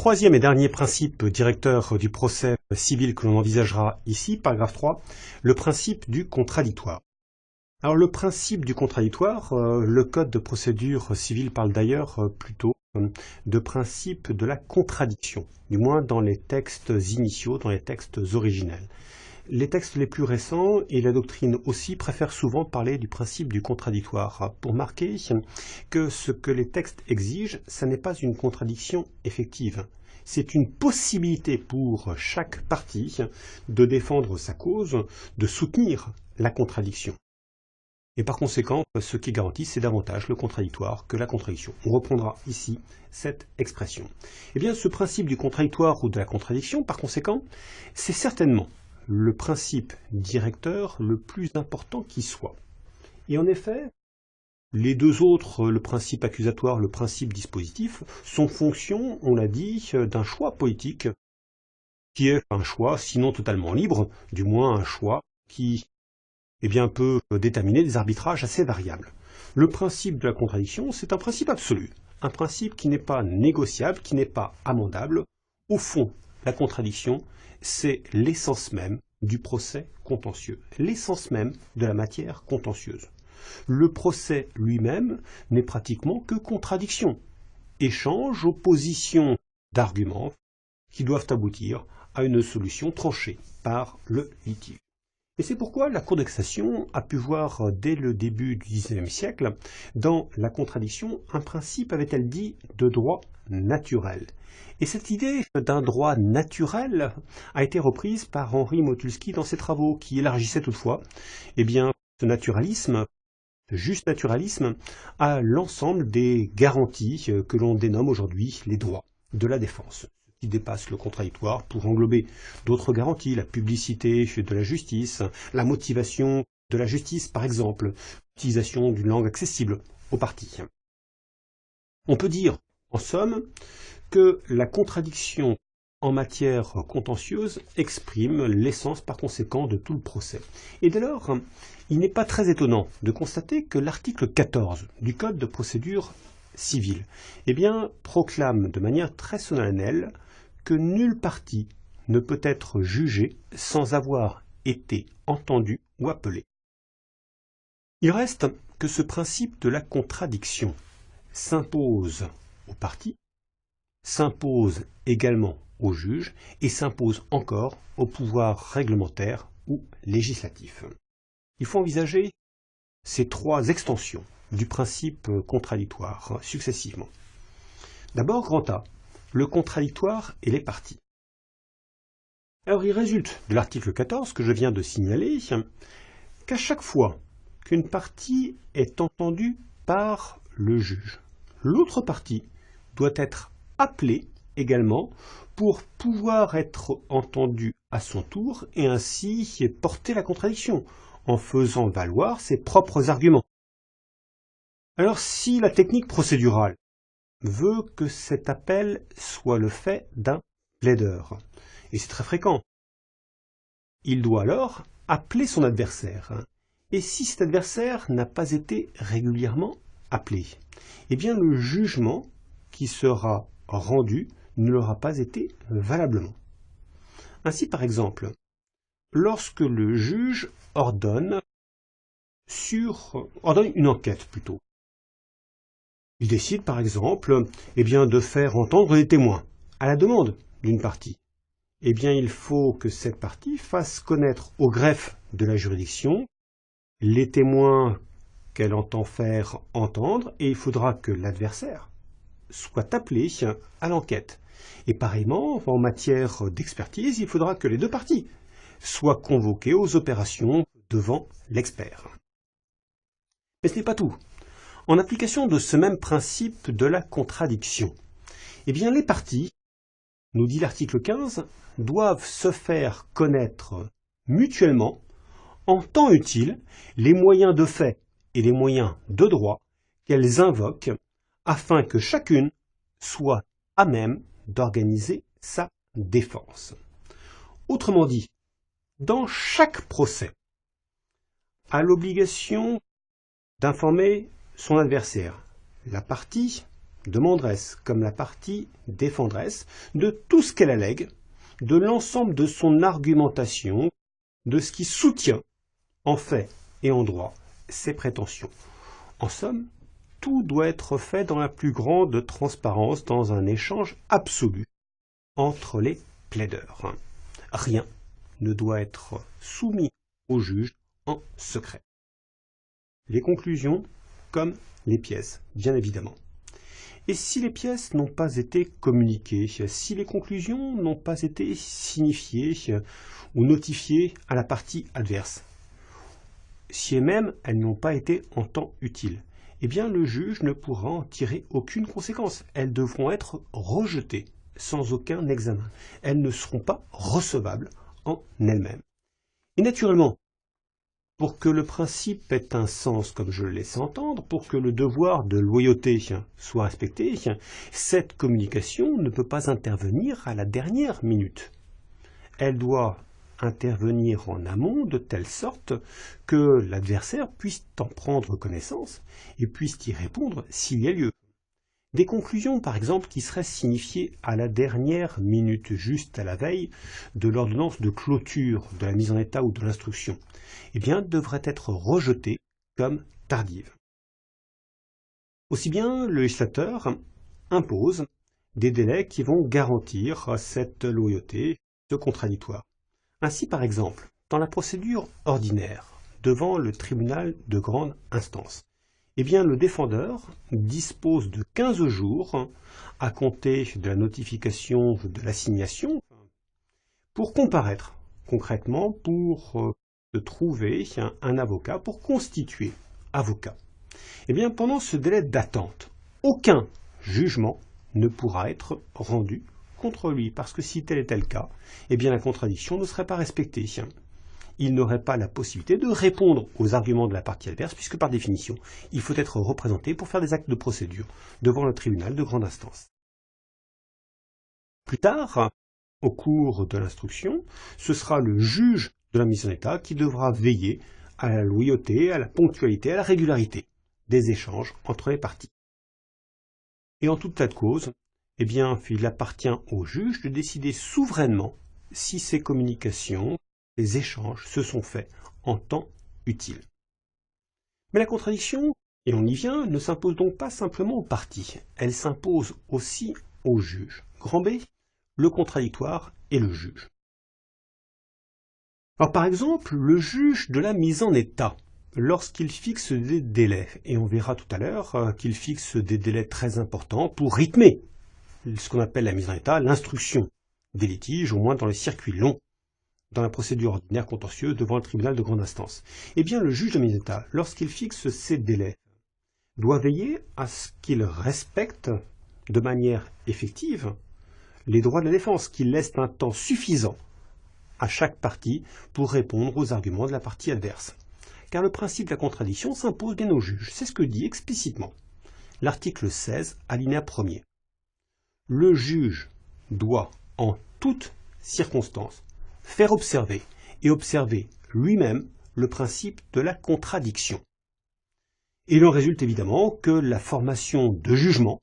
troisième et dernier principe directeur du procès civil que l'on envisagera ici, paragraphe 3, le principe du contradictoire. Alors le principe du contradictoire, le code de procédure civile parle d'ailleurs plutôt de principe de la contradiction, du moins dans les textes initiaux, dans les textes originels. Les textes les plus récents et la doctrine aussi préfèrent souvent parler du principe du contradictoire pour marquer que ce que les textes exigent, ce n'est pas une contradiction effective. C'est une possibilité pour chaque partie de défendre sa cause, de soutenir la contradiction. Et par conséquent, ce qui garantit, c'est davantage le contradictoire que la contradiction. On reprendra ici cette expression. Eh bien, ce principe du contradictoire ou de la contradiction, par conséquent, c'est certainement le principe directeur le plus important qui soit. Et en effet, les deux autres, le principe accusatoire, le principe dispositif, sont fonction, on l'a dit, d'un choix politique qui est un choix, sinon totalement libre, du moins un choix qui peut déterminer des arbitrages assez variables. Le principe de la contradiction, c'est un principe absolu, un principe qui n'est pas négociable, qui n'est pas amendable. Au fond, la contradiction, c'est l'essence même du procès contentieux, l'essence même de la matière contentieuse. Le procès lui-même n'est pratiquement que contradiction, échange, opposition d'arguments qui doivent aboutir à une solution tranchée par le litige. Et c'est pourquoi la Cour de cassation a pu voir dès le début du XIXe siècle dans la contradiction un principe, avait-elle dit, de droit naturel. Et cette idée d'un droit naturel a été reprise par Henri Motulsky dans ses travaux, qui élargissaient toutefois ce naturalisme, ce juste naturalisme, à l'ensemble des garanties que l'on dénomme aujourd'hui les droits de la défense, qui dépasse le contradictoire pour englober d'autres garanties, la publicité de la justice, la motivation de la justice par exemple, l'utilisation d'une langue accessible aux parties. On peut dire, en somme, que la contradiction en matière contentieuse exprime l'essence par conséquent de tout le procès. Et dès lors, il n'est pas très étonnant de constater que l'article 14 du Code de procédure civile proclame de manière très solennelle que nulle partie ne peut être jugée sans avoir été entendue ou appelée. Il reste que ce principe de la contradiction s'impose aux parties, s'impose également aux juges et s'impose encore au pouvoir réglementaire ou législatif. Il faut envisager ces trois extensions du principe contradictoire successivement. D'abord, grand A, le contradictoire et les parties. Alors il résulte de l'article 14 que je viens de signaler qu'à chaque fois qu'une partie est entendue par le juge, l'autre partie doit être appelée également pour pouvoir être entendue à son tour et ainsi porter la contradiction en faisant valoir ses propres arguments. Alors si la technique procédurale veut que cet appel soit le fait d'un plaideur, et c'est très fréquent, il doit alors appeler son adversaire. Et si cet adversaire n'a pas été régulièrement appelé, le jugement qui sera rendu ne l'aura pas été valablement. Ainsi, par exemple, lorsque le juge ordonne une enquête plutôt, il décide par exemple de faire entendre des témoins à la demande d'une partie. Il faut que cette partie fasse connaître au greffe de la juridiction les témoins qu'elle entend faire entendre et il faudra que l'adversaire soit appelé à l'enquête. Et pareillement, en matière d'expertise, il faudra que les deux parties soient convoquées aux opérations devant l'expert. Mais ce n'est pas tout. En application de ce même principe de la contradiction, les parties, nous dit l'article 15, doivent se faire connaître mutuellement, en temps utile, les moyens de fait et les moyens de droit qu'elles invoquent afin que chacune soit à même d'organiser sa défense. Autrement dit, dans chaque procès, a l'obligation d'informer son adversaire, la partie demanderesse comme la partie défendresse de tout ce qu'elle allègue, de l'ensemble de son argumentation, de ce qui soutient en fait et en droit ses prétentions. En somme, tout doit être fait dans la plus grande transparence, dans un échange absolu entre les plaideurs. Rien ne doit être soumis au juge en secret. Les conclusions comme les pièces, bien évidemment. Et si les pièces n'ont pas été communiquées, si les conclusions n'ont pas été signifiées ou notifiées à la partie adverse, si même elles n'ont pas été en temps utile, eh bien le juge ne pourra en tirer aucune conséquence. Elles devront être rejetées sans aucun examen. Elles ne seront pas recevables en elles-mêmes. Et naturellement, pour que le principe ait un sens comme je le laisse entendre, pour que le devoir de loyauté soit respecté, cette communication ne peut pas intervenir à la dernière minute. Elle doit intervenir en amont de telle sorte que l'adversaire puisse en prendre connaissance et puisse y répondre s'il y a lieu. Des conclusions, par exemple, qui seraient signifiées à la dernière minute, juste à la veille de l'ordonnance de clôture, de la mise en état ou de l'instruction, eh bien, devraient être rejetées comme tardives. Aussi bien, le législateur impose des délais qui vont garantir cette loyauté, ce contradictoire. Ainsi, par exemple, dans la procédure ordinaire, devant le tribunal de grande instance, eh bien, le défendeur dispose de 15 jours à compter de la notification de l'assignation pour comparaître concrètement, pour trouver un avocat, pour constituer avocat. Eh bien, pendant ce délai d'attente, aucun jugement ne pourra être rendu contre lui, parce que si tel était le cas, eh bien, la contradiction ne serait pas respectée. Il n'aurait pas la possibilité de répondre aux arguments de la partie adverse, puisque par définition, il faut être représenté pour faire des actes de procédure devant le tribunal de grande instance. Plus tard, au cours de l'instruction, ce sera le juge de la mise en état qui devra veiller à la loyauté, à la ponctualité, à la régularité des échanges entre les parties. Et en tout état de cause, eh bien, il appartient au juge de décider souverainement si ces communications, les échanges se sont faits en temps utile. Mais la contradiction, et on y vient, ne s'impose donc pas simplement aux parties, elle s'impose aussi au juge. Grand B, le contradictoire et le juge. Alors par exemple, le juge de la mise en état, lorsqu'il fixe des délais, et on verra tout à l'heure qu'il fixe des délais très importants pour rythmer ce qu'on appelle la mise en état, l'instruction des litiges, au moins dans les circuits longs, dans la procédure ordinaire contentieuse devant le tribunal de grande instance. Eh bien, le juge de mise en état, lorsqu'il fixe ces délais, doit veiller à ce qu'il respecte de manière effective les droits de la défense, qu'il laisse un temps suffisant à chaque partie pour répondre aux arguments de la partie adverse. Car le principe de la contradiction s'impose bien au juge. C'est ce que dit explicitement l'article 16, alinéa 1er. Le juge doit, en toutes circonstances, faire observer et observer lui-même le principe de la contradiction. Et il en résulte évidemment que la formation de jugement,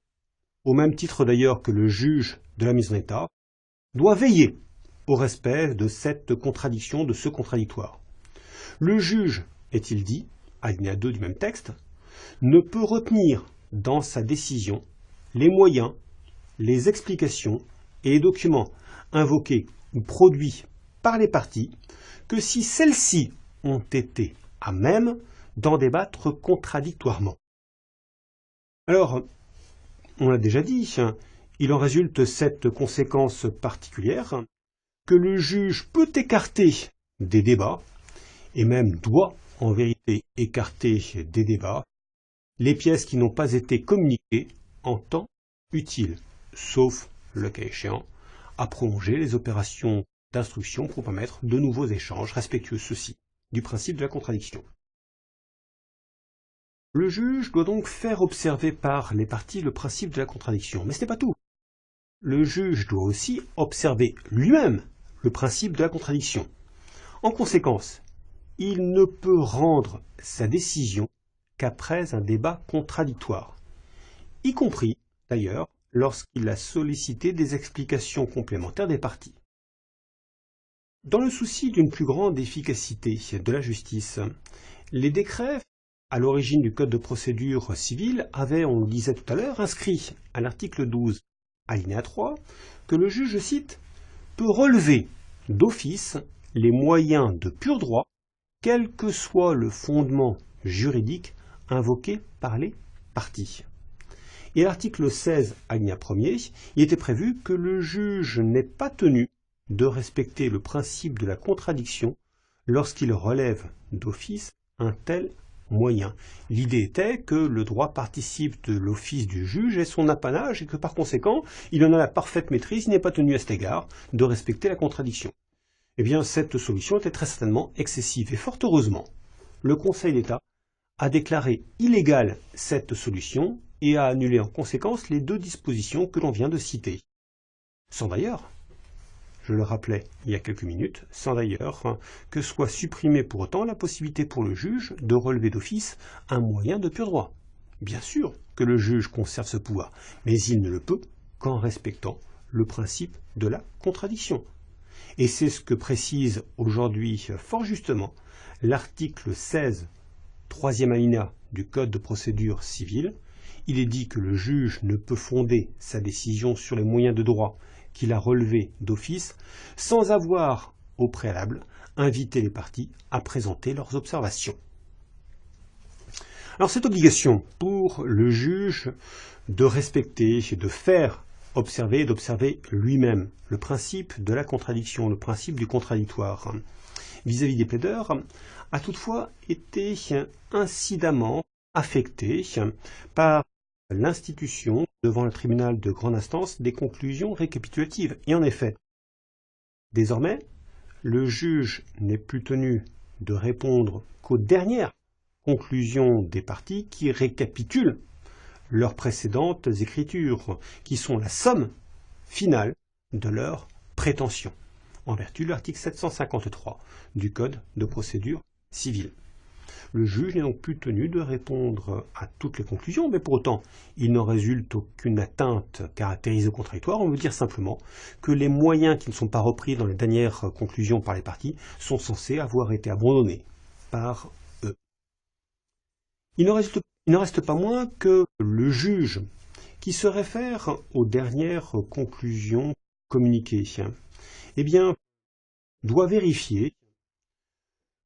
au même titre d'ailleurs que le juge de la mise en état, doit veiller au respect de cette contradiction, de ce contradictoire. Le juge, est-il dit, alinéa 2 du même texte, ne peut retenir dans sa décision les moyens, les explications et les documents invoqués ou produits par les parties que si celles-ci ont été à même d'en débattre contradictoirement. Alors, on l'a déjà dit, il en résulte cette conséquence particulière que le juge peut écarter des débats, et même doit en vérité écarter des débats, les pièces qui n'ont pas été communiquées en temps utile, sauf, le cas échéant, à prolonger les opérations d'instruction pour permettre de nouveaux échanges respectueux, ceci, du principe de la contradiction. Le juge doit donc faire observer par les parties le principe de la contradiction. Mais ce n'est pas tout. Le juge doit aussi observer lui-même le principe de la contradiction. En conséquence, il ne peut rendre sa décision qu'après un débat contradictoire, y compris d'ailleurs, lorsqu'il a sollicité des explications complémentaires des parties. Dans le souci d'une plus grande efficacité de la justice, les décrets à l'origine du Code de procédure civile avaient, on le disait tout à l'heure, inscrit à l'article 12, alinéa 3, que le juge, je cite, peut relever d'office les moyens de pur droit, quel que soit le fondement juridique invoqué par les parties. Et à l'article 16, alinéa 1er, il était prévu que le juge n'est pas tenu de respecter le principe de la contradiction lorsqu'il relève d'office un tel moyen. L'idée était que le droit participe de l'office du juge et son apanage et que par conséquent, il en a la parfaite maîtrise, il n'est pas tenu à cet égard de respecter la contradiction. Eh bien, cette solution était très certainement excessive et fort heureusement, le Conseil d'État a déclaré illégale cette solution et a annulé en conséquence les deux dispositions que l'on vient de citer. Sans d'ailleurs, je le rappelais il y a quelques minutes, sans d'ailleurs que soit supprimée pour autant la possibilité pour le juge de relever d'office un moyen de pur droit. Bien sûr que le juge conserve ce pouvoir, mais il ne le peut qu'en respectant le principe de la contradiction. Et c'est ce que précise aujourd'hui fort justement l'article 16, troisième alinéa du Code de procédure civile. Il est dit que le juge ne peut fonder sa décision sur les moyens de droit qu'il a relevés d'office sans avoir, au préalable, invité les parties à présenter leurs observations. Alors cette obligation pour le juge de respecter, de faire observer et d'observer lui-même le principe de la contradiction, le principe du contradictoire vis-à-vis des plaideurs, a toutefois été incidemment affectée par l'institution devant le tribunal de grande instance des conclusions récapitulatives. Et en effet, désormais, le juge n'est plus tenu de répondre qu'aux dernières conclusions des parties qui récapitulent leurs précédentes écritures, qui sont la somme finale de leurs prétentions, en vertu de l'article 753 du Code de procédure civile. Le juge n'est donc plus tenu de répondre à toutes les conclusions, mais pour autant, il n'en résulte aucune atteinte caractérisée au contradictoire. On veut dire simplement que les moyens qui ne sont pas repris dans les dernières conclusions par les parties sont censés avoir été abandonnés par eux. Il n'en reste pas moins que le juge qui se réfère aux dernières conclusions communiquées, eh bien, doit vérifier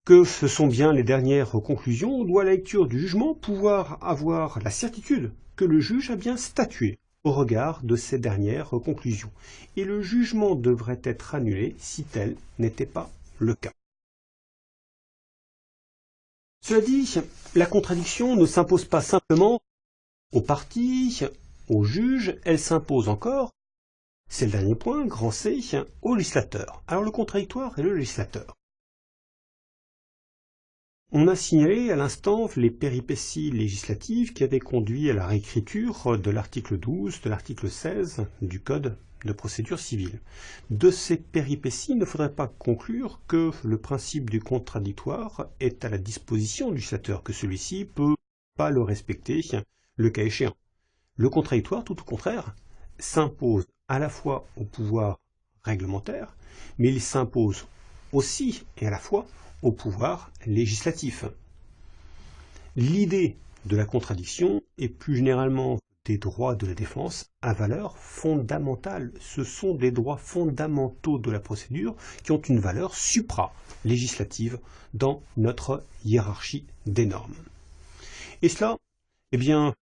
que ce sont bien les dernières conclusions. On doit à la lecture du jugement pouvoir avoir la certitude que le juge a bien statué au regard de ces dernières conclusions. Et le jugement devrait être annulé si tel n'était pas le cas. Cela dit, la contradiction ne s'impose pas simplement aux parties, aux juges, elle s'impose encore, c'est le dernier point, grand C, au législateur. Alors le contradictoire et le législateur. On a signalé à l'instant les péripéties législatives qui avaient conduit à la réécriture de l'article 12, de l'article 16 du Code de procédure civile. De ces péripéties, il ne faudrait pas conclure que le principe du contradictoire est à la disposition du législateur, que celui-ci peut pas le respecter le cas échéant. Le contradictoire, tout au contraire, s'impose à la fois au pouvoir réglementaire, mais il s'impose aussi et à la fois au pouvoir législatif. L'idée de la contradiction et plus généralement des droits de la défense a valeur fondamentale. Ce sont des droits fondamentaux de la procédure qui ont une valeur supra-législative dans notre hiérarchie des normes. Et cela, eh bien,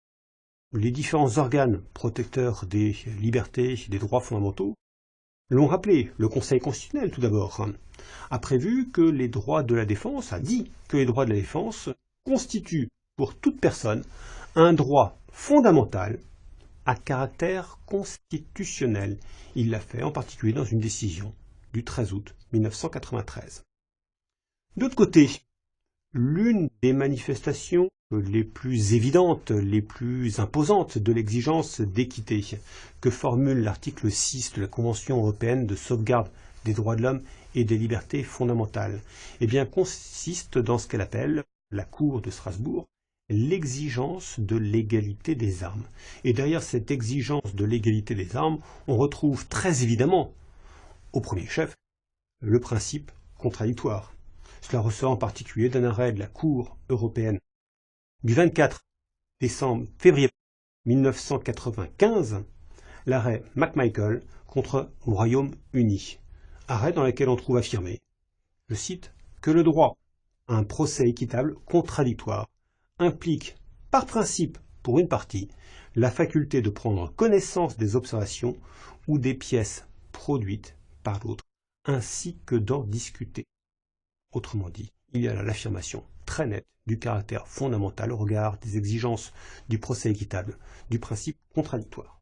les différents organes protecteurs des libertés et des droits fondamentaux l'ont rappelé. Le Conseil constitutionnel, tout d'abord, a prévu que les droits de la défense, a dit que les droits de la défense constituent pour toute personne un droit fondamental à caractère constitutionnel. Il l'a fait en particulier dans une décision du 13 août 1993. D'autre côté, l'une des manifestations les plus évidentes, les plus imposantes de l'exigence d'équité que formule l'article 6 de la Convention européenne de sauvegarde des droits de l'homme et des libertés fondamentales, eh bien, consiste dans ce qu'elle appelle la Cour de Strasbourg, l'exigence de l'égalité des armes. Et derrière cette exigence de l'égalité des armes, on retrouve très évidemment, au premier chef, le principe contradictoire. Cela ressort en particulier d'un arrêt de la Cour européenne du 24 février 1995, l'arrêt McMichael contre le Royaume-Uni. Arrêt dans lequel on trouve affirmé, je cite, que le droit à un procès équitable contradictoire implique, par principe pour une partie, la faculté de prendre connaissance des observations ou des pièces produites par l'autre, ainsi que d'en discuter. Autrement dit, il y a là l'affirmation très nette du caractère fondamental au regard des exigences du procès équitable, du principe contradictoire.